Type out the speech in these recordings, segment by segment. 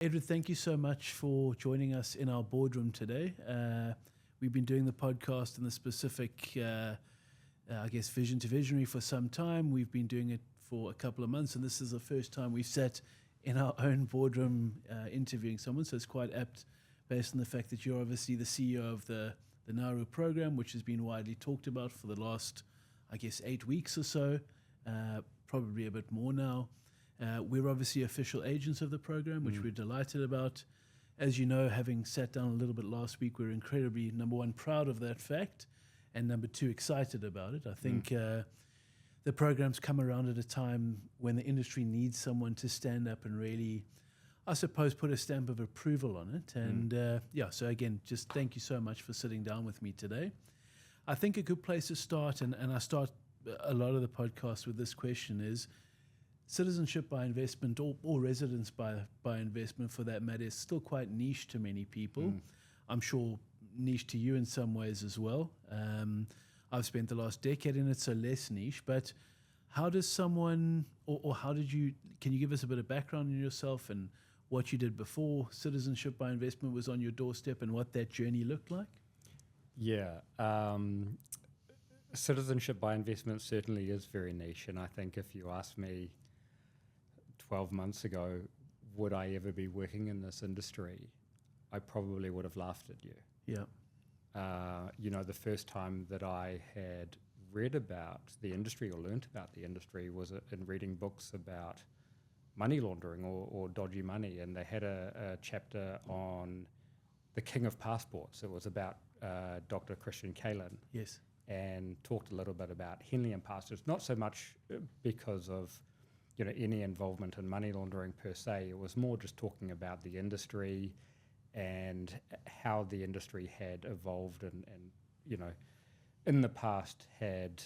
Edward, thank you so much for joining us in our boardroom today. We've been doing the podcast in the specific, vision to visionary for some time. We've been doing it for a couple of months, and this is the first time we've sat in our own boardroom interviewing someone, so it's quite apt based on the fact that you're obviously the CEO of the Nauru program, which has been widely talked about for the last, 8 weeks or so, probably a bit more now. We're obviously official agents of the program, which we're delighted about. As you know, having sat down a little bit last week, we're incredibly, number one, proud of that fact, and number two, excited about it. I think the program's come around at a time when the industry needs someone to stand up and really, I suppose, put a stamp of approval on it. And so again, just thank you so much for sitting down with me today. I think a good place to start, and I start a lot of the podcast with this question, is citizenship by investment, or residence by investment for that matter, is still quite niche to many people. I'm sure niche to you in some ways as well. I've spent the last decade in it, so less niche. But how does someone, or how did you, can you give us a bit of background on yourself and what you did before citizenship by investment was on your doorstep and what that journey looked like? Yeah. Citizenship by investment certainly is very niche. And I think if you asked me 12 months ago, would I ever be working in this industry, I probably would have laughed at you. Yeah. The first time that I had read about the industry or learnt about the industry was in reading books about money laundering or dodgy money. And they had a chapter on the king of passports. It was about Dr. Christian Kalin. Yes. And talked a little bit about Henley and passports, not so much because of any involvement in money laundering per se. It was more just talking about the industry and how the industry had evolved and in the past had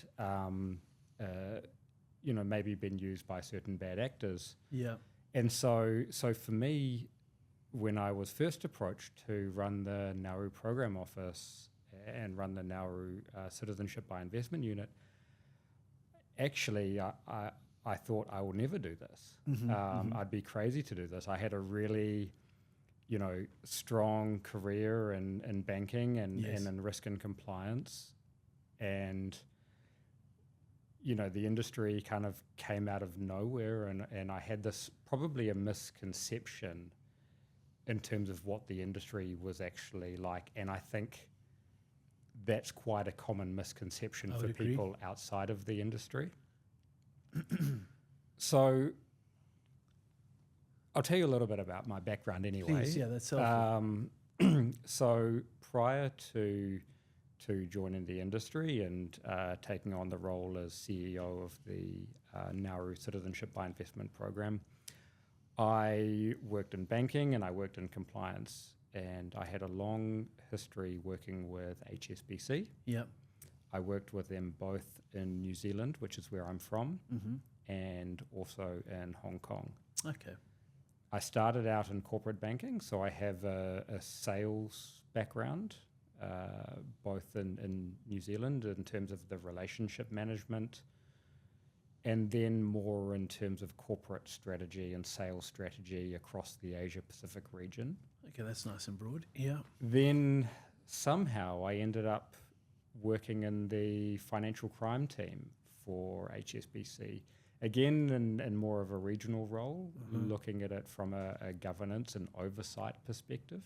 maybe been used by certain bad actors. Yeah. And so for me, when I was first approached to run the Nauru program office and run the Nauru Citizenship by Investment unit, actually I thought I will never do this. I'd be crazy to do this. I had a really, strong career in banking and in risk and compliance. And, the industry kind of came out of nowhere, and I had this probably a misconception in terms of what the industry was actually like. And I think that's quite a common misconception for people outside of the industry. So I'll tell you a little bit about my background anyway. Please, yeah, that's helpful. So prior to joining the industry and taking on the role as CEO of the Nauru Citizenship by Investment program, I worked in banking and I worked in compliance, and I had a long history working with HSBC. Yep. I worked with them both in New Zealand, which is where I'm from, and also in Hong Kong. Okay. I started out in corporate banking, so I have a sales background, both in New Zealand in terms of the relationship management, and then more in terms of corporate strategy and sales strategy across the Asia-Pacific region. Okay, that's nice and broad. Yeah. Then somehow I ended up working in the financial crime team for HSBC, again in more of a regional role, looking at it from a governance and oversight perspective.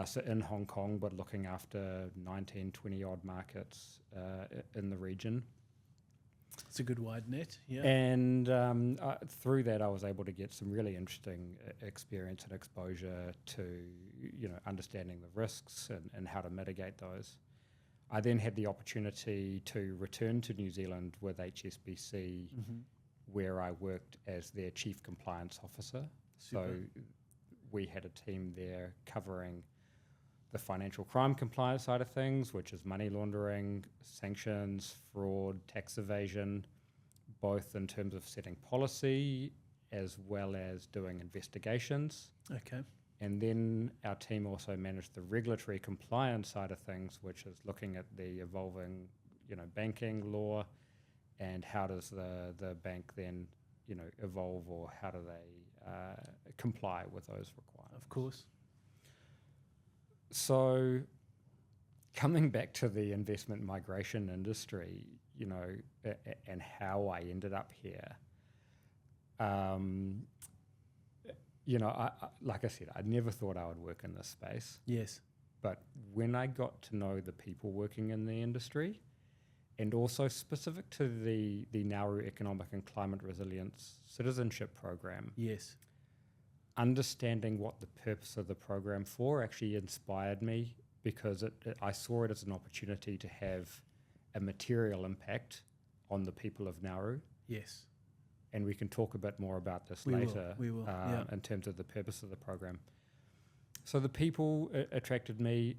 So in Hong Kong, but looking after 19, 20 odd markets in the region. It's a good wide net, yeah. And through that, I was able to get some really interesting experience and exposure to, understanding the risks and how to mitigate those. I then had the opportunity to return to New Zealand with HSBC, where I worked as their Chief Compliance Officer. Super. So we had a team there covering the financial crime compliance side of things, which is money laundering, sanctions, fraud, tax evasion, both in terms of setting policy as well as doing investigations. Okay. And then our team also managed the regulatory compliance side of things, which is looking at the evolving, banking law and how does the bank then, evolve, or how do they comply with those requirements. Of course. So coming back to the investment migration industry, and how I ended up here, I, like I said, I never thought I would work in this space. Yes. But when I got to know the people working in the industry, and also specific to the Nauru Economic and Climate Resilience Citizenship Program, yes, understanding what the purpose of the program for actually inspired me, because I saw it as an opportunity to have a material impact on the people of Nauru. Yes. And we can talk a bit more about this We later will, in terms of the purpose of the program. So the people attracted me.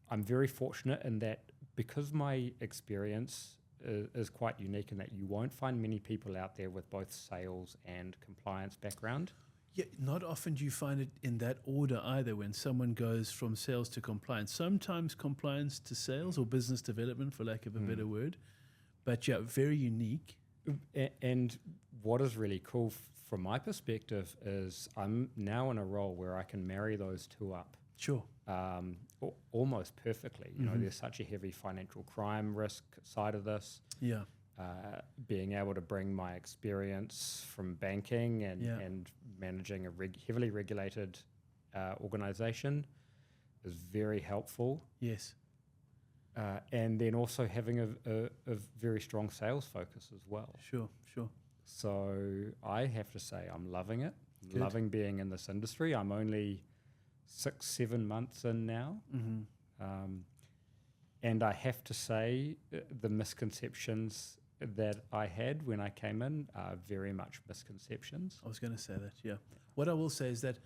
I'm very fortunate in that, because my experience is quite unique in that you won't find many people out there with both sales and compliance background. Yeah, not often do you find it in that order either, when someone goes from sales to compliance. Sometimes compliance to sales, or business development, for lack of a better word. But yeah, very unique. And what is really cool from my perspective is I'm now in a role where I can marry those two up. Sure. Almost perfectly. There's such a heavy financial crime risk side of this. Yeah. Being able to bring my experience from banking and managing a heavily regulated organization is very helpful. Yes. And then also having a very strong sales focus as well. Sure. So I have to say I'm loving it. Good. Loving being in this industry. I'm only 6-7 months in now. Mm-hmm. And I have to say the misconceptions that I had when I came in are very much misconceptions. I was going to say that, yeah. What I will say is that,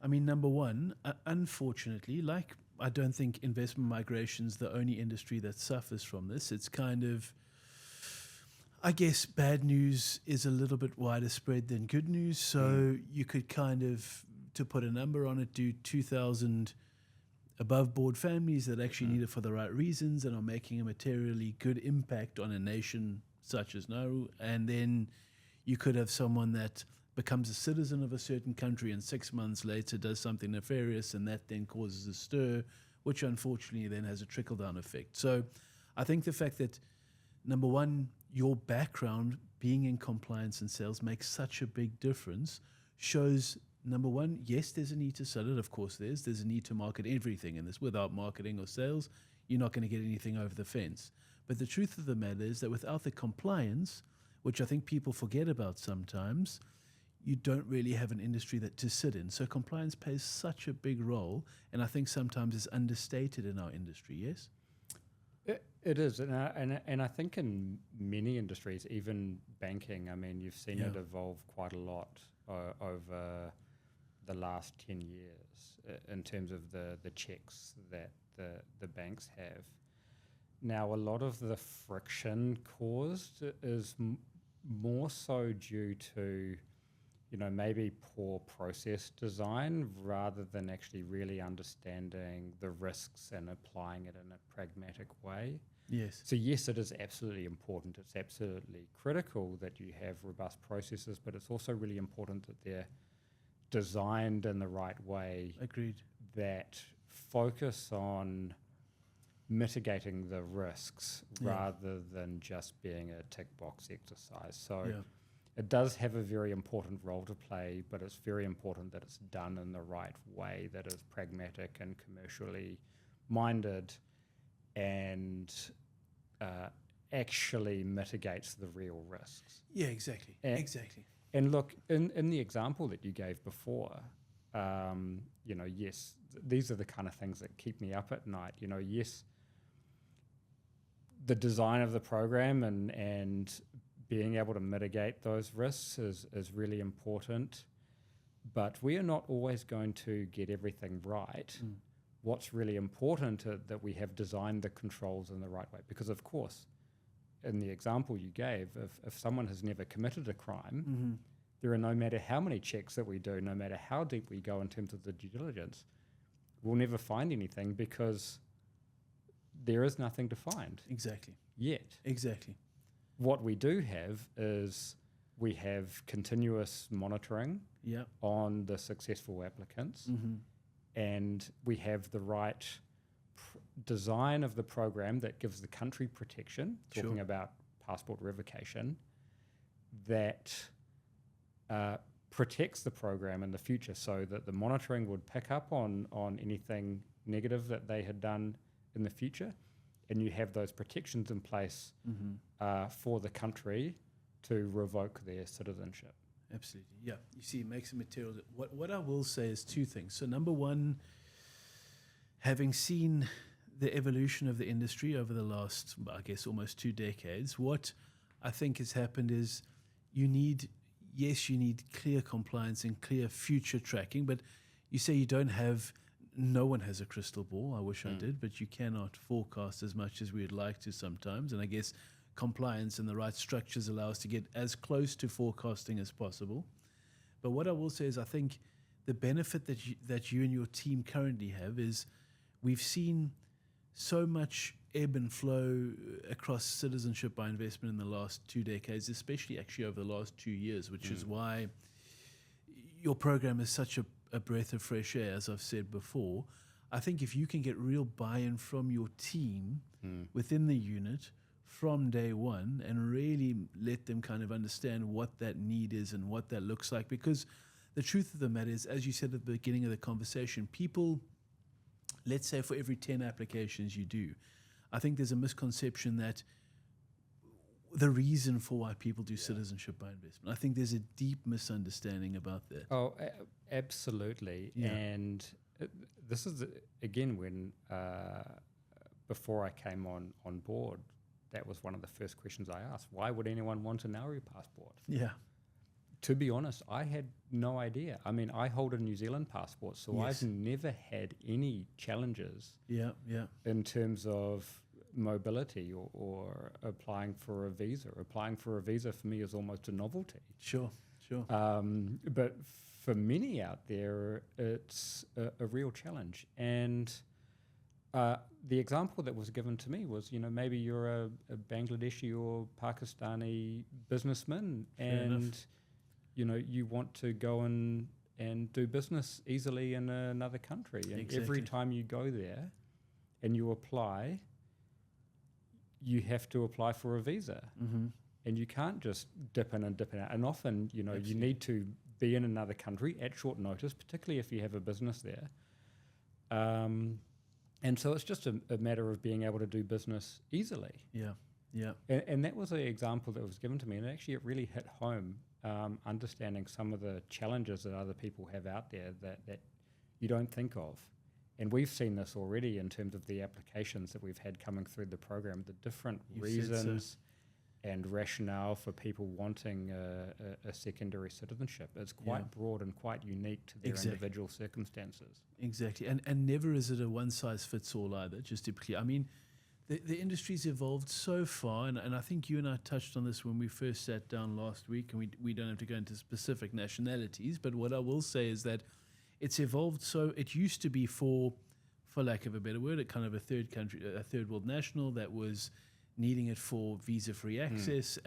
number one, unfortunately, I don't think investment migration's the only industry that suffers from this. It's kind of, I guess, bad news is a little bit wider spread than good news. So you could kind of, to put a number on it, do 2,000 above board families that actually need it for the right reasons and are making a materially good impact on a nation such as Nauru. And then you could have someone that becomes a citizen of a certain country and 6 months later does something nefarious, and that then causes a stir, which unfortunately then has a trickle-down effect. So I think the fact that, number one, your background being in compliance and sales makes such a big difference, shows, number one, yes, there's a need to sell it. Of course there's a need to market everything in this. Without marketing or sales, you're not going to get anything over the fence. But the truth of the matter is that without the compliance, which I think people forget about sometimes, you don't really have an industry to sit in. So compliance plays such a big role, and I think sometimes it's understated in our industry, yes? It is, and I think in many industries, even banking, you've seen it evolve quite a lot over the last 10 years in terms of the checks that the banks have. Now, a lot of the friction caused is more so due to, maybe poor process design rather than actually really understanding the risks and applying it in a pragmatic way. Yes. So yes, it is absolutely important. It's absolutely critical that you have robust processes, but it's also really important that they're designed in the right way. Agreed. That focus on mitigating the risks rather than just being a tick box exercise. So it does have a very important role to play, but it's very important that it's done in the right way, that is pragmatic and commercially minded and actually mitigates the real risks. Yeah, exactly. Exactly. And look, in the example that you gave before, yes, these are the kind of things that keep me up at night. Yes, the design of the program and being able to mitigate those risks is really important, but we are not always going to get everything right. What's really important that we have designed the controls in the right way, because of course, in the example you gave, if someone has never committed a crime, there are no matter how many checks that we do, no matter how deep we go in terms of the due diligence, we'll never find anything because there is nothing to find. Exactly. Yet. Exactly. What we do have is we have continuous monitoring Yeah. on the successful applicants, Mm-hmm. and we have the right design of the program that gives the country protection, talking Sure. about passport revocation, that protects the program in the future, so that the monitoring would pick up on anything negative that they had done in the future, and you have those protections in place for the country to revoke their citizenship. Absolutely. Yeah. You see, it makes the material. What I will say is two things. So number one, having seen the evolution of the industry over the last, I guess, almost 2 decades, what I think has happened is you need clear compliance and clear future tracking, but you say you don't have, no one has a crystal ball. I wish I did, but you cannot forecast as much as we'd like to sometimes. And I guess compliance and the right structures allow us to get as close to forecasting as possible. But what I will say is I think the benefit that you and your team currently have is we've seen so much ebb and flow across citizenship by investment in the last 2 decades, especially actually over the last 2 years, which is why your program is such a breath of fresh air, as I've said before. I think if you can get real buy-in from your team within the unit from day one and really let them kind of understand what that need is and what that looks like, because the truth of the matter is, as you said at the beginning of the conversation, people, let's say for every 10 applications you do, I think there's a misconception that the reason for why people do citizenship by investment, I think there's a deep misunderstanding about that. Oh, absolutely. Yeah. And this is, again, when before I came on board, that was one of the first questions I asked. Why would anyone want a Nauru passport? Yeah. To be honest, I had no idea. I mean, I hold a New Zealand passport, so Yes. I've never had any challenges Yeah. in terms of mobility or applying for a visa. Applying for a visa for me is almost a novelty. Sure. But for many out there, it's a real challenge. And the example that was given to me was, maybe you're a Bangladeshi or Pakistani businessman, Fair and enough. You want to go and do business easily in another country. And every Exactly. time you go there and you apply, you have to apply for a visa. Mm-hmm. And you can't just dip in and dip out. And often, you need to be in another country at short notice, particularly if you have a business there. And so it's just a matter of being able to do business easily. Yeah. And that was an example that was given to me, and actually it really hit home, understanding some of the challenges that other people have out there that you don't think of. And we've seen this already in terms of the applications that we've had coming through the program, the different You said so. reasons and rationale for people wanting a secondary citizenship. It's quite broad and quite unique to their Exactly. individual circumstances. Exactly. And never is it a one-size-fits-all either, just to be clear. I mean, the industry's evolved so far, and I think you and I touched on this when we first sat down last week, and we don't have to go into specific nationalities, but what I will say is that it's evolved so it used to be for lack of a better word, a kind of a third world national that was needing it for visa-free access,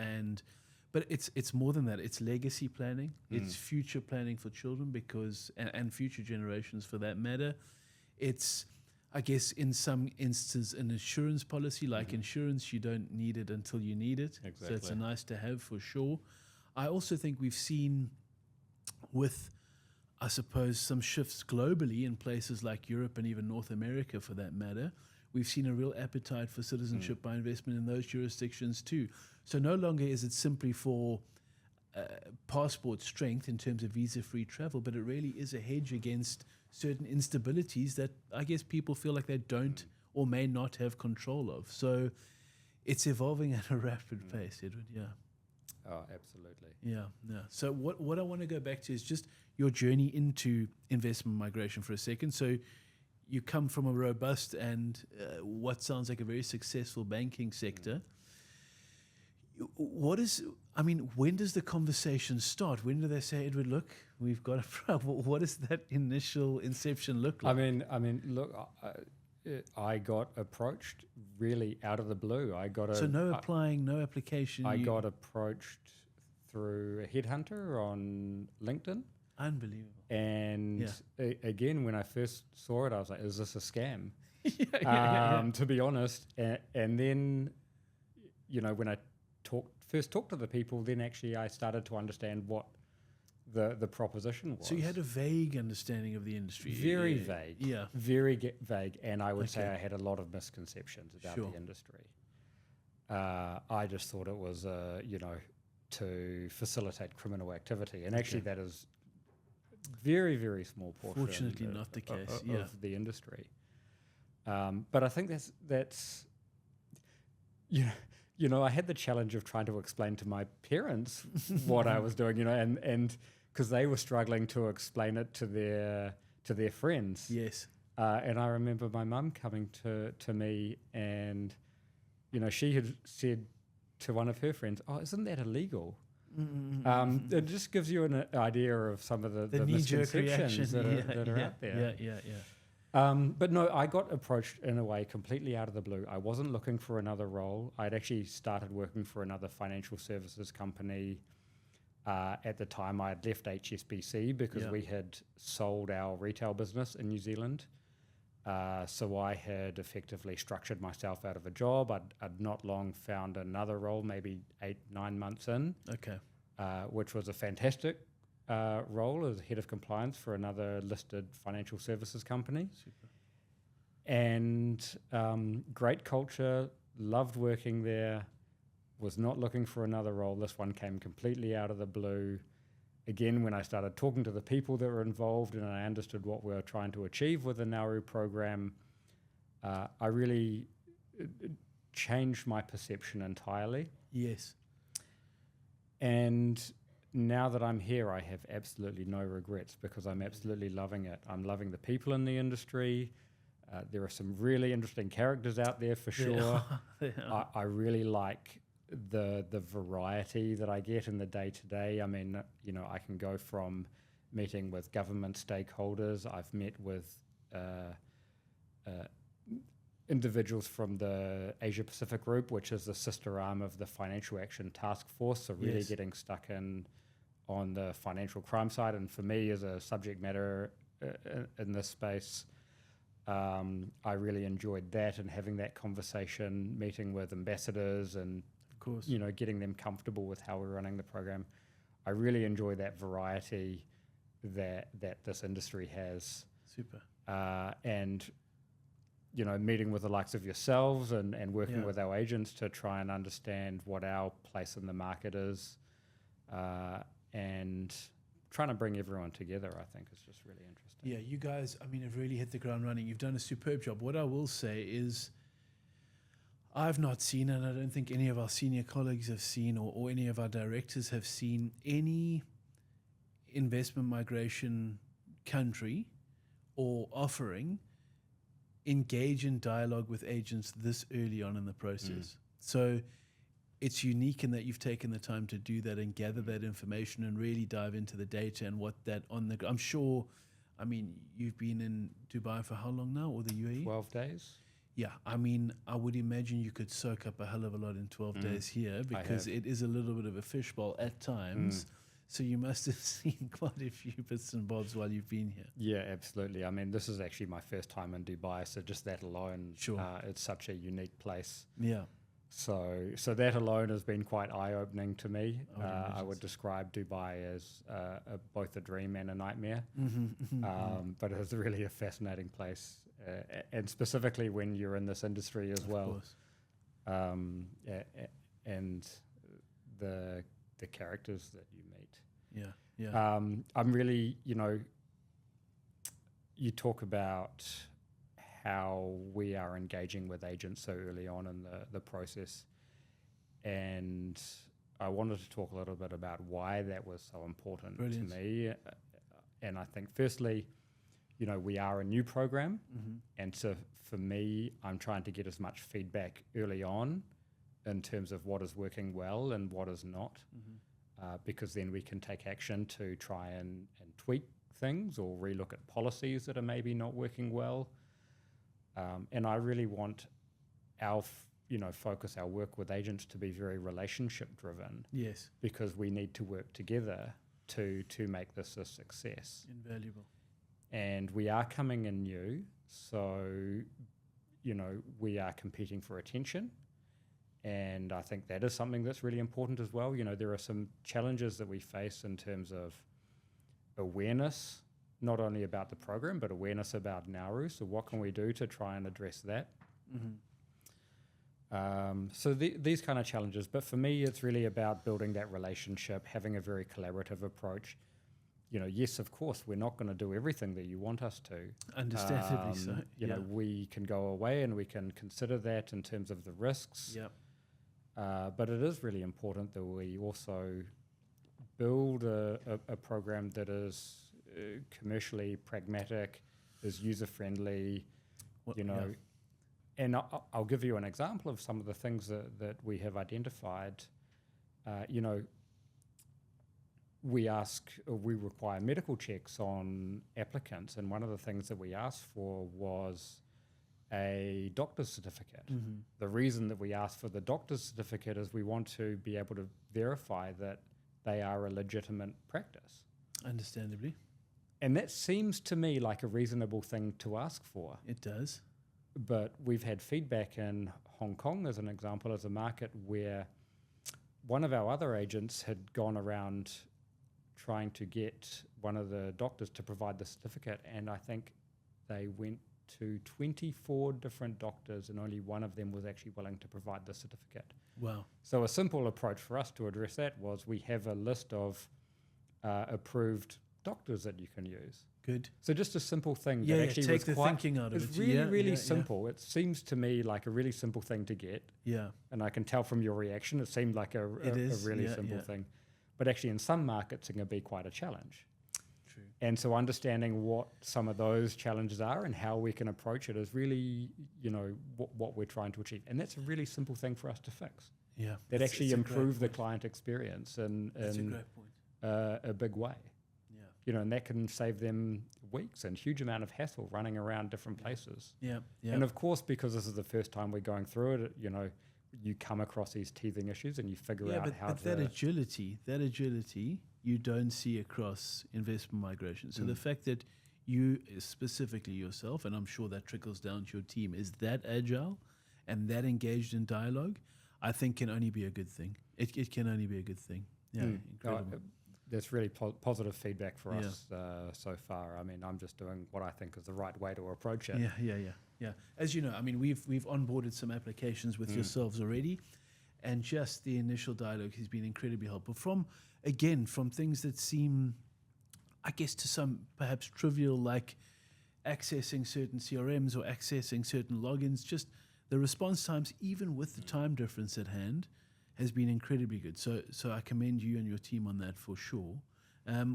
but it's more than that. It's legacy planning. It's future planning for children and future generations for that matter. It's, I guess, in some instances, an insurance policy. Like insurance, you don't need it until you need it. Exactly. So it's a nice to have for sure. I also think we've seen with, I suppose, some shifts globally in places like Europe and even North America for that matter. We've seen a real appetite for citizenship by investment in those jurisdictions too. So no longer is it simply for passport strength in terms of visa-free travel, but it really is a hedge against certain instabilities that I guess people feel like they don't or may not have control of. So it's evolving at a rapid pace, Edward. Yeah. Oh, absolutely. Yeah. So what I want to go back to is just your journey into investment migration for a second. So you come from a robust and what sounds like a very successful banking sector. When does the conversation start? When do they say, Edward, look, we've got a problem? What does that initial inception look like? Look, I got approached really out of the blue. So no applying, no application. I got approached through a headhunter on LinkedIn. Unbelievable. And again, when I first saw it, I was like, is this a scam? To be honest. And then, when I first talked to the people, then actually I started to understand what the proposition was. So you had a vague understanding of the industry. Very vague. Yeah. Very vague. And I would say I had a lot of misconceptions about the industry. I just thought it was, to facilitate criminal activity. And actually that is very, very small portion. Fortunately not the case, of the industry. But I think that's I had the challenge of trying to explain to my parents what I was doing, and because they were struggling to explain it to their friends. Yes. And I remember my mum coming to me, and she had said to one of her friends, "Oh, isn't that illegal?" It just gives you an idea of some of the misconceptions that are out there. But no, I got approached in a way completely out of the blue. I wasn't looking for another role. I'd actually started working for another financial services company. At the time, I had left HSBC because we had sold our retail business in New Zealand. So I had effectively structured myself out of a job. I'd not long found another role, maybe 8-9 months in, which was a fantastic role as head of compliance for another listed financial services company. Super. And great culture, loved working there, was not looking for another role. This one came completely out of the blue. Again, when I started talking to the people that were involved and I understood what we were trying to achieve with the Nauru program, I really changed my perception entirely. Yes. And now that I'm here, I have absolutely no regrets because I'm absolutely loving it. I'm loving the people in the industry. There are some really interesting characters out there for sure. I really like the variety that I get in the day-to-day. I mean, I can go from meeting with government stakeholders. I've met with individuals from the Asia Pacific Group, which is the sister arm of the Financial Action Task Force, so really getting stuck in on the financial crime side. And for me, as a subject matter in this space, I really enjoyed that and having that conversation, meeting with ambassadors and, of course, getting them comfortable with how we're running the program. I really enjoy that variety that this industry has. Super. And meeting with the likes of yourselves and working with our agents to try and understand what our place in the market is, and trying to bring everyone together, I think, is just really interesting. Yeah, you guys, have really hit the ground running. You've done a superb job. What I will say is I've not seen, and I don't think any of our senior colleagues have seen, or any of our directors have seen, any investment migration country or offering engage in dialogue with agents this early on in the process. So it's unique in that you've taken the time to do that and gather that information and really dive into the data and what that I'm sure, you've been in Dubai for how long now, or the UAE? 12 days. Yeah, I would imagine you could soak up a hell of a lot in 12 days here, because it is a little bit of a fishbowl at times. So you must have seen quite a few bits and bobs while you've been here. Yeah, absolutely. This is actually my first time in Dubai, so just that alone, it's such a unique place. Yeah. So that alone has been quite eye-opening to me. I would describe Dubai as both a dream and a nightmare, but it's really a fascinating place, and specifically when you're in this industry as well. And the characters that you meet. I'm really, you talk about how we are engaging with agents so early on in the process, and I wanted to talk a little bit about why that was so important to me. And I think firstly, we are a new program, and so for me, I'm trying to get as much feedback early on in terms of what is working well and what is not, because then we can take action to try and tweak things or relook at policies that are maybe not working well. And I really want our focus, our work with agents, to be very relationship driven. Yes. Because we need to work together to make this a success. Invaluable. And we are coming in new, so, we are competing for attention. And I think that is something that's really important as well. There are some challenges that we face in terms of awareness, not only about the program, but awareness about Nauru. So what can we do to try and address that? So these kind of challenges. But for me, it's really about building that relationship, having a very collaborative approach. Yes, of course, we're not going to do everything that you want us to. Understandably so. We can go away and we can consider that in terms of the risks. Yep. But it is really important that we also build a program that is commercially pragmatic, is user-friendly, And I'll give you an example of some of the things that we have identified. We require medical checks on applicants, and one of the things that we asked for was a doctor's certificate. The reason that we asked for the doctor's certificate is we want to be able to verify that they are a legitimate practice. Understandably. And that seems to me like a reasonable thing to ask for. It does. But we've had feedback in Hong Kong, as an example, as a market where one of our other agents had gone around trying to get one of the doctors to provide the certificate, and I think they went to 24 different doctors and only one of them was actually willing to provide the certificate. Wow. So a simple approach for us to address that was we have a list of approved doctors that you can use. Good. So just a simple thing Yeah, that actually take was the thinking out of it. It's really simple. It seems to me like a really simple thing to get. Yeah. And I can tell from your reaction, it seemed like a really simple thing. But actually in some markets it can be quite a challenge. True. And so understanding what some of those challenges are and how we can approach it is really, what we're trying to achieve. And that's a really simple thing for us to fix. Yeah. That actually improve the client experience in That's a great point. A big way. Yeah. And that can save them weeks and huge amount of hassle running around different places. Yeah. Yeah. And of course, because this is the first time we're going through it, you come across these teething issues and you figure out how to... That agility you don't see across investment migration. So the fact that you specifically yourself, and I'm sure that trickles down to your team, is that agile and that engaged in dialogue, I think can only be a good thing. It can only be a good thing. Yeah, incredible. That's really positive feedback for us so far. I mean, I'm just doing what I think is the right way to approach it. Yeah. As you know, I mean, we've onboarded some applications with yourselves already, and just the initial dialogue has been incredibly helpful. From things that seem, I guess, to some perhaps trivial, like accessing certain CRMs or accessing certain logins, just the response times, even with the time difference at hand, has been incredibly good. So I commend you and your team on that for sure.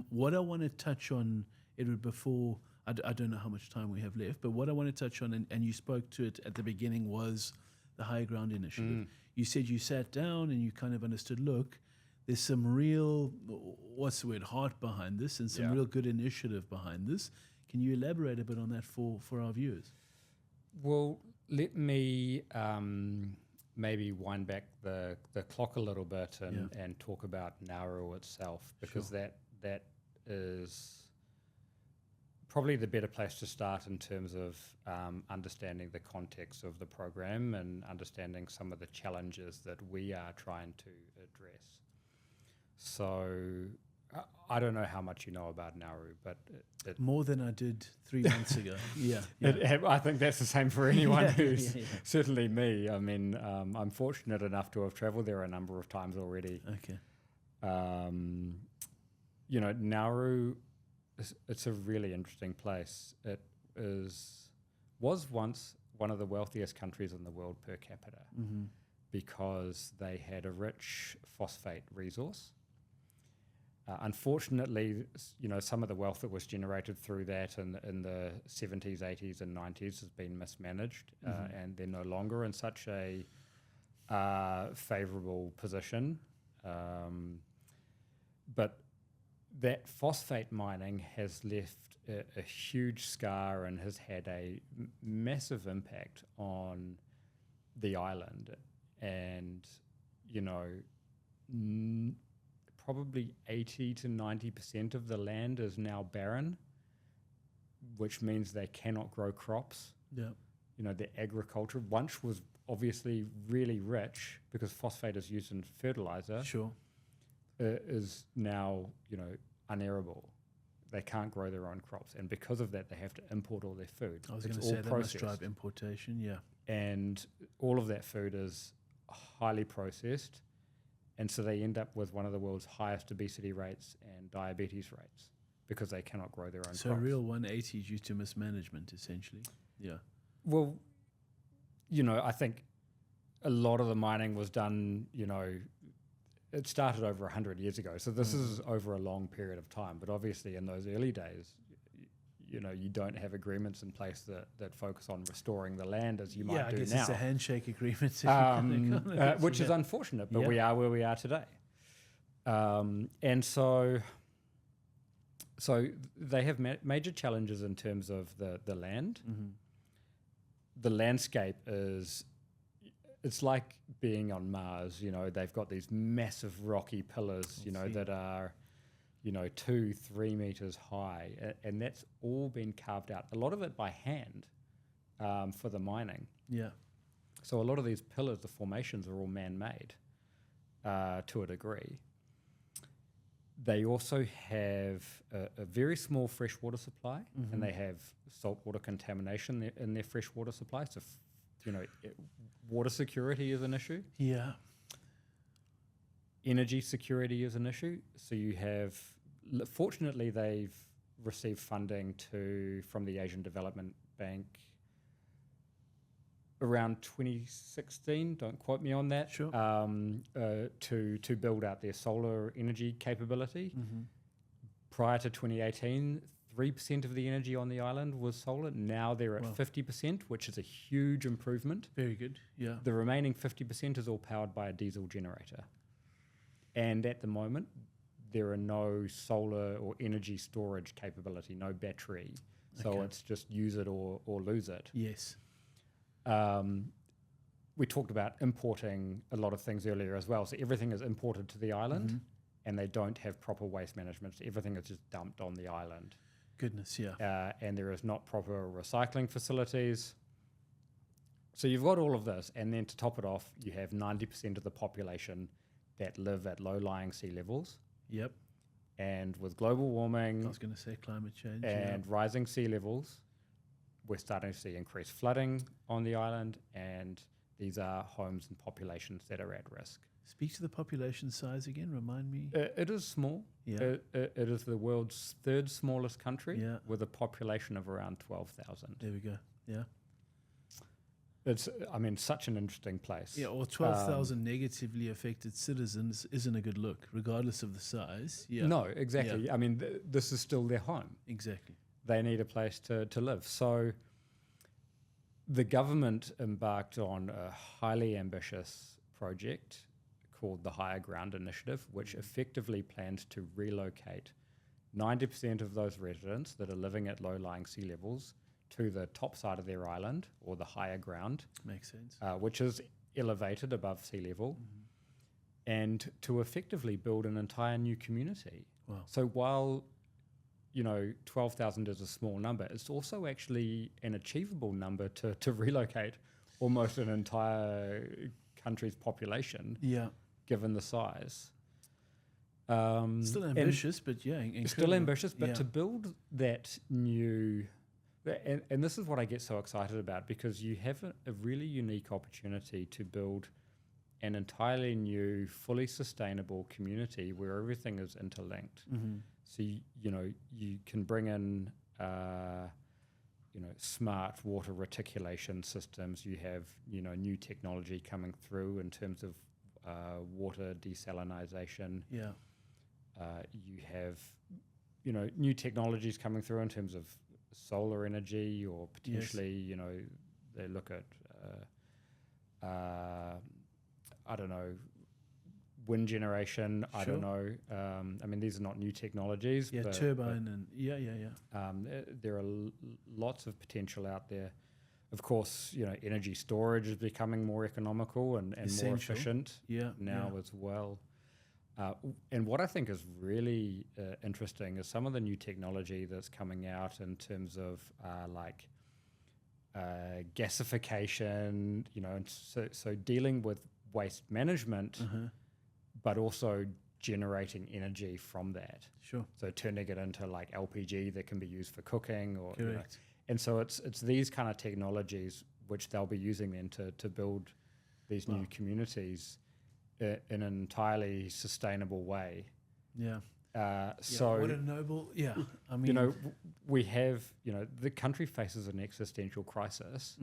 What I want to touch on, Edward, before, I don't know how much time we have left, but what I want to touch on, and you spoke to it at the beginning, was the High Ground Initiative. You said you sat down and you kind of understood, look, there's some real, heart behind this and some real good initiative behind this. Can you elaborate a bit on that for our viewers? Well, let me... maybe wind back the clock a little bit and talk about Nauru itself, because that is probably the better place to start in terms of understanding the context of the program and understanding some of the challenges that we are trying to address. So I don't know how much you know about Nauru, but more than I did 3 months ago. I think that's the same for anyone who's certainly me. I mean, I'm fortunate enough to have travelled there a number of times already. Okay. Nauru, it's a really interesting place. It was once one of the wealthiest countries in the world per capita because they had a rich phosphate resource. Unfortunately, some of the wealth that was generated through that in the 70s, 80s and 90s has been mismanaged and they're no longer in such a favourable position. But that phosphate mining has left a huge scar and has had a massive impact on the island. And, probably 80 to 90% of the land is now barren, which means they cannot grow crops. Yeah. The agriculture once was obviously really rich because phosphate is used in fertilizer. Sure. Is now, unarable. They can't grow their own crops. And because of that, they have to import all their food. I was going to say that must drive importation, yeah. And all of that food is highly processed. And so they end up with one of the world's highest obesity rates and diabetes rates because they cannot grow their own crops. So a real 180 due to mismanagement, essentially. Yeah. Well, I think a lot of the mining was done, it started over 100 years ago. So this is over a long period of time. But obviously in those early days, you don't have agreements in place that focus on restoring the land as you might do now. Yeah, I guess it's a handshake agreement. Which is unfortunate, but we are where we are today. And so they have major challenges in terms of the land. Mm-hmm. The landscape it's like being on Mars. They've got these massive rocky pillars, that are 2-3 meters high, and that's all been carved out, a lot of it by hand, for the mining. Yeah. So a lot of these pillars, the formations, are all man-made to a degree. They also have a very small freshwater supply, and they have saltwater contamination in their freshwater supply. So, water security is an issue. Yeah. Energy security is an issue. So you have, fortunately, they've received funding from the Asian Development Bank around 2016. Don't quote me on that. Sure. To build out their solar energy capability. Mm-hmm. Prior to 2018, 3% of the energy on the island was solar. Now they're at 50%, which is a huge improvement. Very good. Yeah. The remaining 50% is all powered by a diesel generator. And at the moment, there are no solar or energy storage capability, no battery. So it's just use it or lose it. Yes. We talked about importing a lot of things earlier as well. So everything is imported to the island, and they don't have proper waste management. So everything is just dumped on the island. Goodness, yeah. And there is not proper recycling facilities. So you've got all of this, and then to top it off, you have 90% of the population that live at low-lying sea levels. Yep. And with global warming, I was going to say climate change, and rising sea levels, we're starting to see increased flooding on the island, and these are homes and populations that are at risk. Speak to the population size again, remind me. It is small. Yeah. It is the world's third smallest country, with a population of around 12,000. There we go, yeah. It's, such an interesting place. Yeah, or 12,000 negatively affected citizens isn't a good look, regardless of the size. Yeah. No, exactly. Yeah. This is still their home. Exactly. They need a place to live. So the government embarked on a highly ambitious project called the Higher Ground Initiative, which effectively plans to relocate 90% of those residents that are living at low-lying sea levels to the top side of their island, or the higher ground. Makes sense. Which is elevated above sea level, and to effectively build an entire new community. Wow. So while 12,000 is a small number, it's also actually an achievable number to relocate almost an entire country's population. Yeah. Given the size. Still ambitious, but yeah, incredible. Still ambitious, but to build that new, and this is what I get so excited about, because you have a really unique opportunity to build an entirely new, fully sustainable community where everything is interlinked. Mm-hmm. So you can bring in smart water reticulation systems. You have new technology coming through in terms of water desalinization. Yeah. You have new technologies coming through in terms of solar energy, or potentially they look at wind generation. Sure. I don't know. These are not new technologies. Yeah, turbine and there are lots of potential out there. Of course, energy storage is becoming more economical and more efficient now as well. And what I think is really interesting is some of the new technology that's coming out in terms of gasification, and so dealing with waste management, but also generating energy from that. Sure. So turning it into like LPG that can be used for cooking, or Correct. and so it's these kind of technologies which they'll be using then to build these new communities in an entirely sustainable way. Yeah. So what a noble. Yeah. I mean, we have the country faces an existential crisis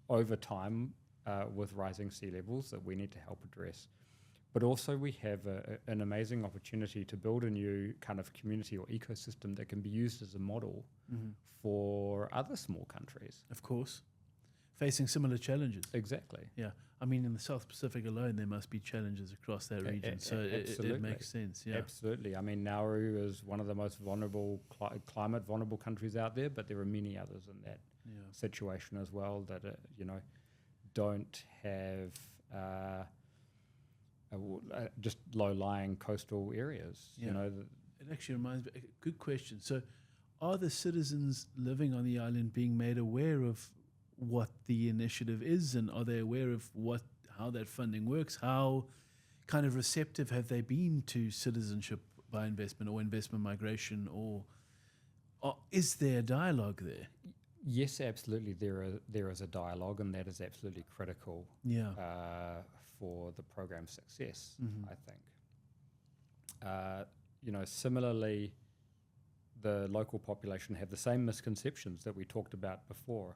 over time with rising sea levels that we need to help address. But also we have an amazing opportunity to build a new kind of community or ecosystem that can be used as a model for other small countries. Of course. Facing similar challenges. Exactly. Yeah. I mean, in the South Pacific alone, there must be challenges across that region. So it makes sense. Yeah. Absolutely. I mean, Nauru is one of the most vulnerable, climate vulnerable countries out there, but there are many others in that situation as well that, don't have just low-lying coastal areas. Yeah. It actually reminds me, good question. So are the citizens living on the island being made aware of what the initiative is, and are they aware of how that funding works? How kind of receptive have they been to citizenship by investment or investment migration, or is there a dialogue there? Yes, absolutely. There is a dialogue, and that is absolutely critical for the program's success, I think. Similarly, the local population have the same misconceptions that we talked about before.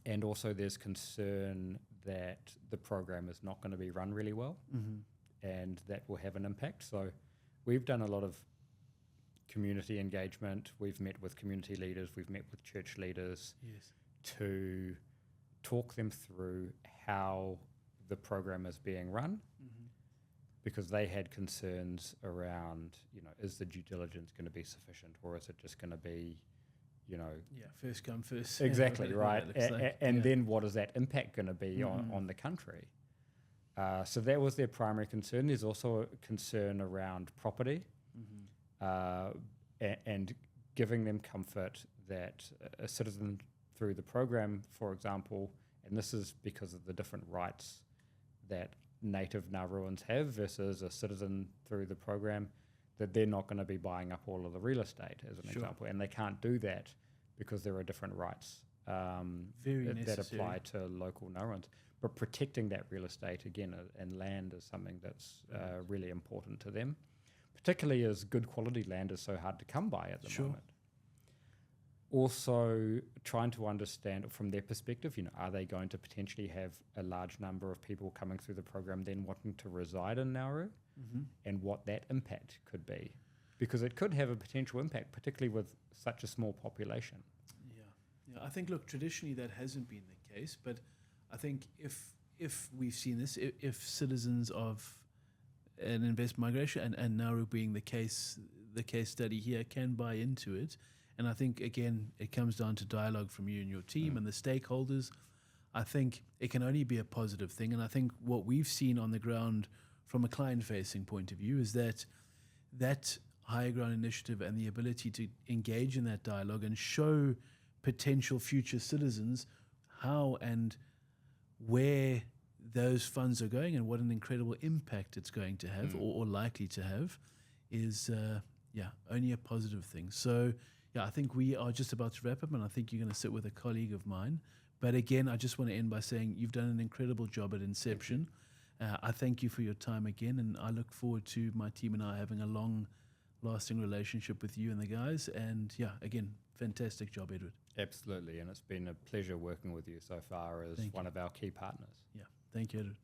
And also there's concern that the program is not going to be run really well, and that will have an impact. So we've done a lot of community engagement. We've met with community leaders. We've met with church leaders to talk them through how the program is being run, because they had concerns around, is the due diligence going to be sufficient, or is it just going to be first come first. Exactly, right. And then what is that impact going to be on the country? So that was their primary concern. There's also a concern around property, and giving them comfort that a citizen through the program, for example, and this is because of the different rights that native Nauruans have versus a citizen through the program, that they're not going to be buying up all of the real estate, as an example. And they can't do that because there are different rights that apply to local Nauruans. But protecting that real estate, again, and land is something that's really important to them, particularly as good quality land is so hard to come by at the moment. Also, trying to understand from their perspective, are they going to potentially have a large number of people coming through the program then wanting to reside in Nauru, and what that impact could be? Because it could have a potential impact, particularly with such a small population. Yeah. I think, look, traditionally that hasn't been the case, but I think if we've seen this, if citizens of an investment migration and Nauru being the case study here can buy into it, and I think, again, it comes down to dialogue from you and your team and the stakeholders, I think it can only be a positive thing. And I think what we've seen on the ground from a client-facing point of view is that higher ground initiative and the ability to engage in that dialogue and show potential future citizens how and where those funds are going and what an incredible impact it's going to have or likely to have is only a positive thing. So I think we are just about to wrap up, and I think you're going to sit with a colleague of mine. But again, I just want to end by saying you've done an incredible job at Inception. I thank you for your time again, and I look forward to my team and I having a long-lasting relationship with you and the guys. And again, fantastic job, Edward. Absolutely, and it's been a pleasure working with you so far as one of our key partners. Yeah, thank you, Edward.